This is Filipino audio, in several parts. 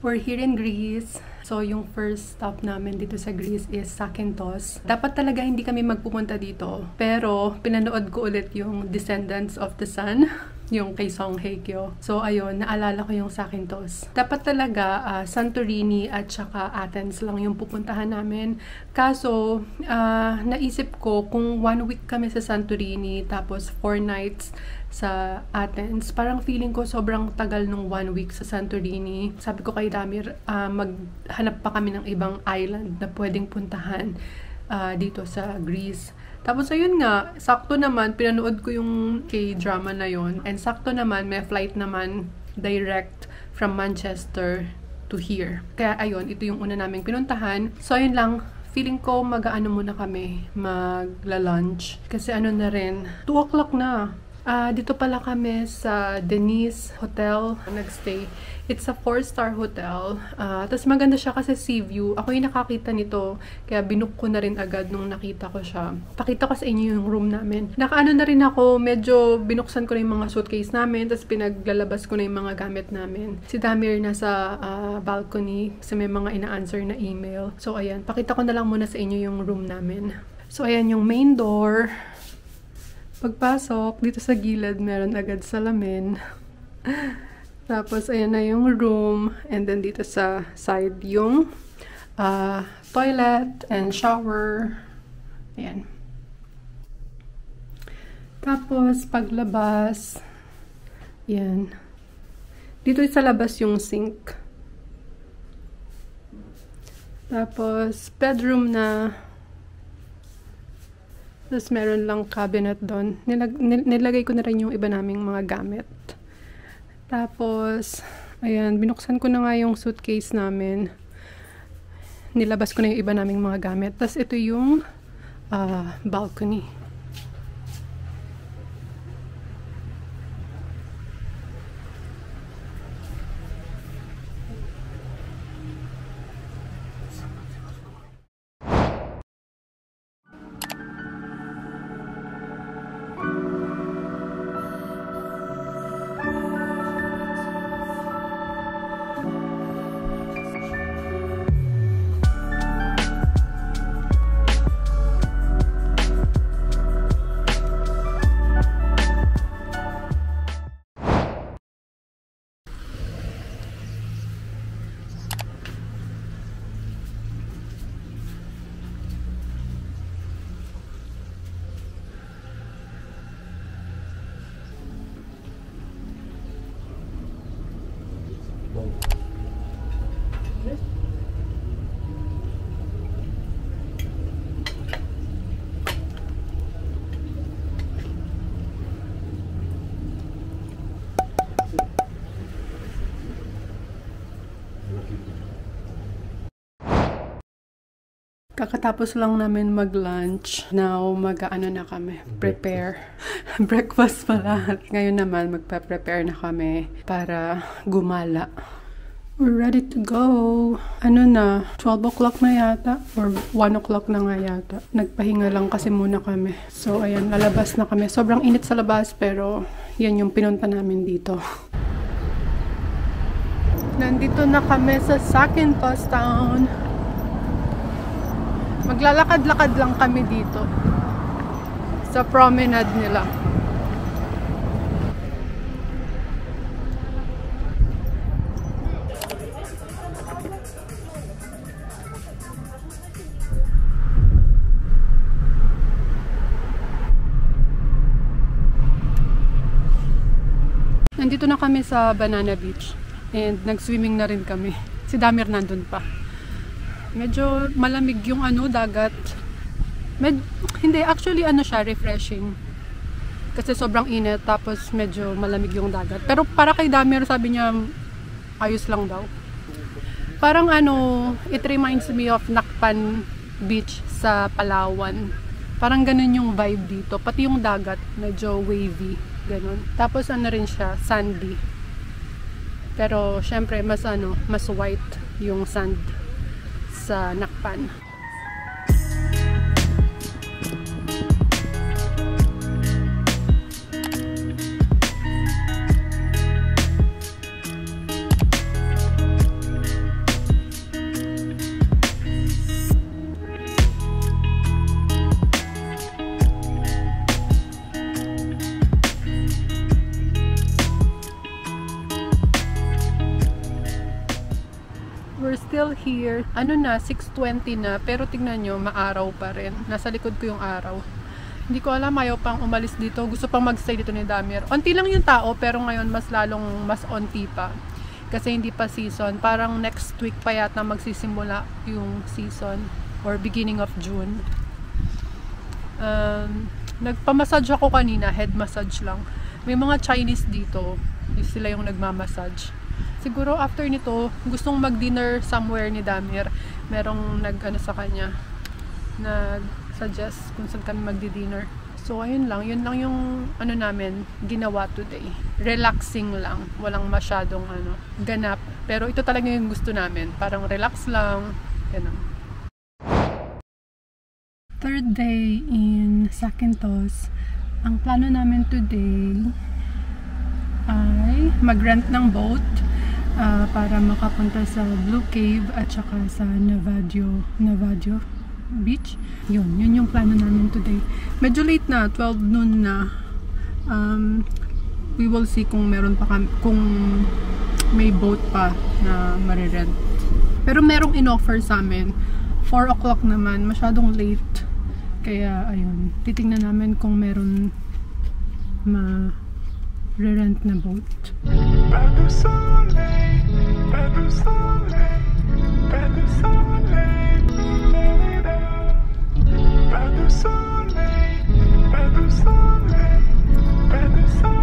We're here in Greece. So, yung first stop namin dito sa Greece is Zakynthos. Dapat talaga hindi kami magpupunta dito. Pero, pinanood ko ulit yung Descendants of the Sun, yung kay Song Hye Kyo. So, ayun, naalala ko yung Zakynthos. Dapat talaga Santorini at saka Athens lang yung pupuntahan namin. Kaso, naisip ko kung 1 week kami sa Santorini, tapos 4 nights sa Athens. Parang feeling ko sobrang tagal nung 1 week sa Santorini. Sabi ko kay Damir, maghanap pa kami ng ibang island na pwedeng puntahan dito sa Greece. Tapos ayun nga, sakto naman, pinanood ko yung K-drama na yon. And sakto naman, may flight naman direct from Manchester to here. Kaya ayun, ito yung una naming pinuntahan. So ayun lang, feeling ko mag-aano muna kami, magla-lunch. Kasi ano na rin, 2 o'clock na. Dito pala kami sa Denise Hotel nagstay. It's a 4-star hotel. Tapos maganda siya kasi sea view. Ako yung nakakita nito. Kaya binook ko na rin agad nung nakita ko siya. Pakita ko sa inyo yung room namin. Nakaano na rin ako. Medyo binuksan ko na yung mga suitcase namin. Tapos pinaglalabas ko na yung mga gamit namin. Si Damir nasa balcony. Kasi may mga ina-answer na email. So ayan. Pakita ko na lang muna sa inyo yung room namin. So ayan yung main door. Pagpasok, dito sa gilid, meron agad salamin. Tapos, ayan na yung room. And then, dito sa side, yung toilet and shower. Ayan. Tapos, paglabas, ayan. Dito sa labas yung sink. Tapos, bedroom na. Tapos, meron lang cabinet doon. Nilagay ko na rin yung iba naming mga gamit. Tapos, ayan, binuksan ko na nga yung suitcase namin. Nilabas ko na yung iba naming mga gamit. Tapos, ito yung balcony. Kakatapos lang namin mag-lunch. Now, mag-ano na kami. Prepare. Breakfast pala. Ngayon naman, magpa-prepare na kami para gumala. We're ready to go. Ano na? 12 o'clock na yata. Or 1 o'clock na nga yata. Nagpahinga lang kasi muna kami. So, ayan. Lalabas na kami. Sobrang init sa labas, pero yan yung pinunta namin dito. Nandito na kami sa Zakynthos Town. Maglalakad-lakad lang kami dito sa promenade nila. Nandito na kami sa Banana Beach and nag-swimming na rin kami. Si Damir nandun pa. Medyo malamig yung dagat. Hindi, actually siya, refreshing. Kasi sobrang init, tapos medyo malamig yung dagat. Pero para kay Damir, sabi niya, ayos lang daw. Parang it reminds me of Nakpan Beach sa Palawan. Parang ganun yung vibe dito. Pati yung dagat, medyo wavy. Ganun. Tapos rin siya, sandy. Pero syempre, mas white yung sand sa Nakpan. we're still here. Ano na, 6:20 na, pero tignan nyo, maaraw pa rin. Nasa likod ko yung araw. Hindi ko alam, ayaw pang umalis dito. Gusto pang magstay dito ni Damir. Onti lang yung tao, pero ngayon mas onti pa. Kasi hindi pa season. Parang next week pa yata magsisimula yung season. Or beginning of June. Nagpamassage ako kanina. Head massage lang. May mga Chinese dito. Sila yung nagmamassage. Siguro after nito, gustong mag-dinner somewhere ni Damir. Merong nag-ano sa kanya. Nag-suggest kung saan kami magdi-dinner. So ayun lang. Yun lang yung ano namin ginawa today. Relaxing lang. Walang masyadong ganap. Pero ito talaga yung gusto namin. Parang relax lang. Ganun. Third day in Zakynthos. Ang plano namin today ay mag-rent ng boat para makapunta sa Blue Cave at saka sa Navajo Beach. Yun yung plano namin today. Medyo late na, 12 noon na. We will see kung meron pa kung may boat pa na marirent. Pero merong in-offer sa amin. 4 o'clock naman, masyadong late. Kaya ayun, titingnan namin kung meron ma-rent na boat. Pas de soleil, pas de soleil, pas de soleil, pas de soleil, pas de soleil, pas de soleil.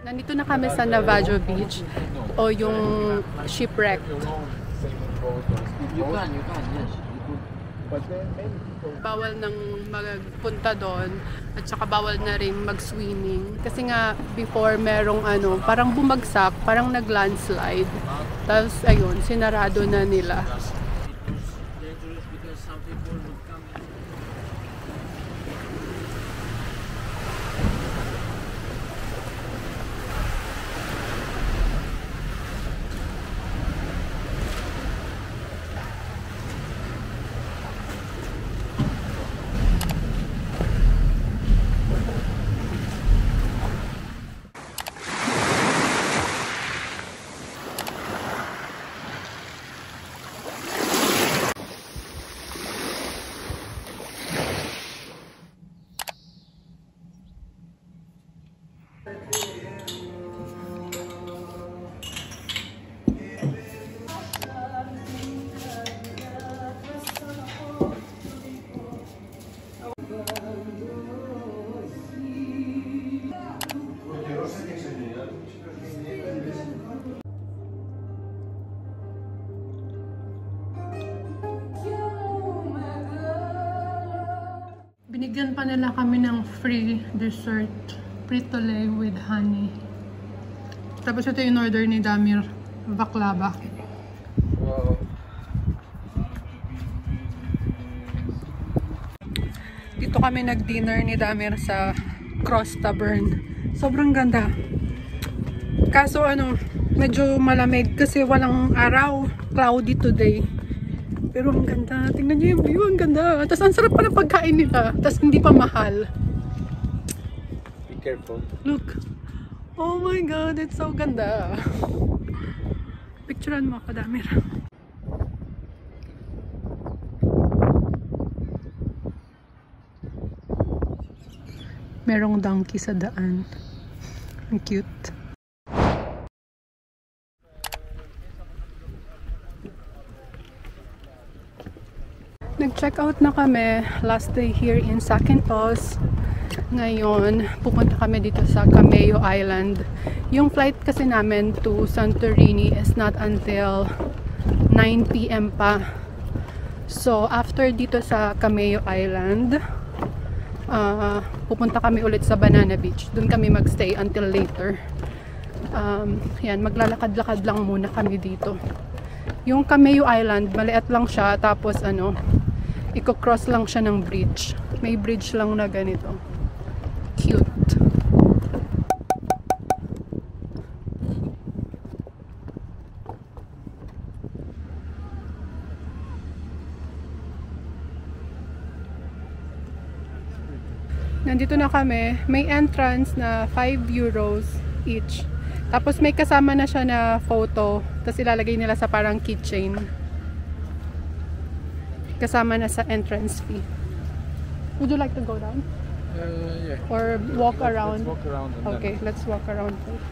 Nandito na kami sa Navajo Beach o yung shipwreck. Bawal nang magpunta doon at saka bawal na rin mag-swimming. Kasi nga before merong parang bumagsak, parang nag-landslide. Tapos ayun, sinarado na nila. Binigyan pa nila kami ng free dessert, Frito-Lay with honey. Tapos ito yung order ni Damir, baklava. Wow. Dito kami nag-dinner ni Damir sa Cross Tavern. Sobrang ganda. Kaso medyo malamig kasi walang araw, cloudy today. Pero ang ganda. Tingnan niyo yung view. Ang ganda. Tapos ang sarap pa ng pagkain nila. Tapos hindi pa mahal. Be careful. Look. Oh my God. It's so ganda. Picturean mo ako, Damir. Merong donkey sa daan. Ang cute. Nag-check out na kami last day here in Zakynthos. Ngayon, pupunta kami dito sa Cameo Island. Yung flight kasi namin to Santorini is not until 9 PM pa. So, after dito sa Cameo Island, pupunta kami ulit sa Banana Beach. Doon kami magstay until later. Yan, maglalakad-lakad lang muna kami dito. Yung Cameo Island, maliit lang siya. Tapos i-cross lang siya ng bridge. May bridge lang na ganito. Cute. Nandito na kami. May entrance na 5 euros each. Tapos may kasama na siya na photo. Tapos ilalagay nila sa parang keychain. Kasama na sa entrance fee. Would you like to go down? Yeah. Or walk around? Let's walk around. And Okay, let's walk around first.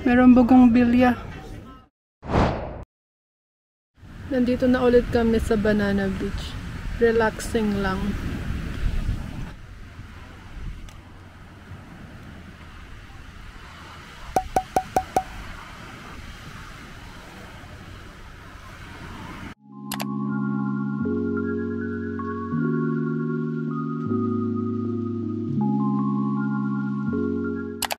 Meron bagong bilya. Nandito na ulit kami sa Banana Beach. Relaxing lang.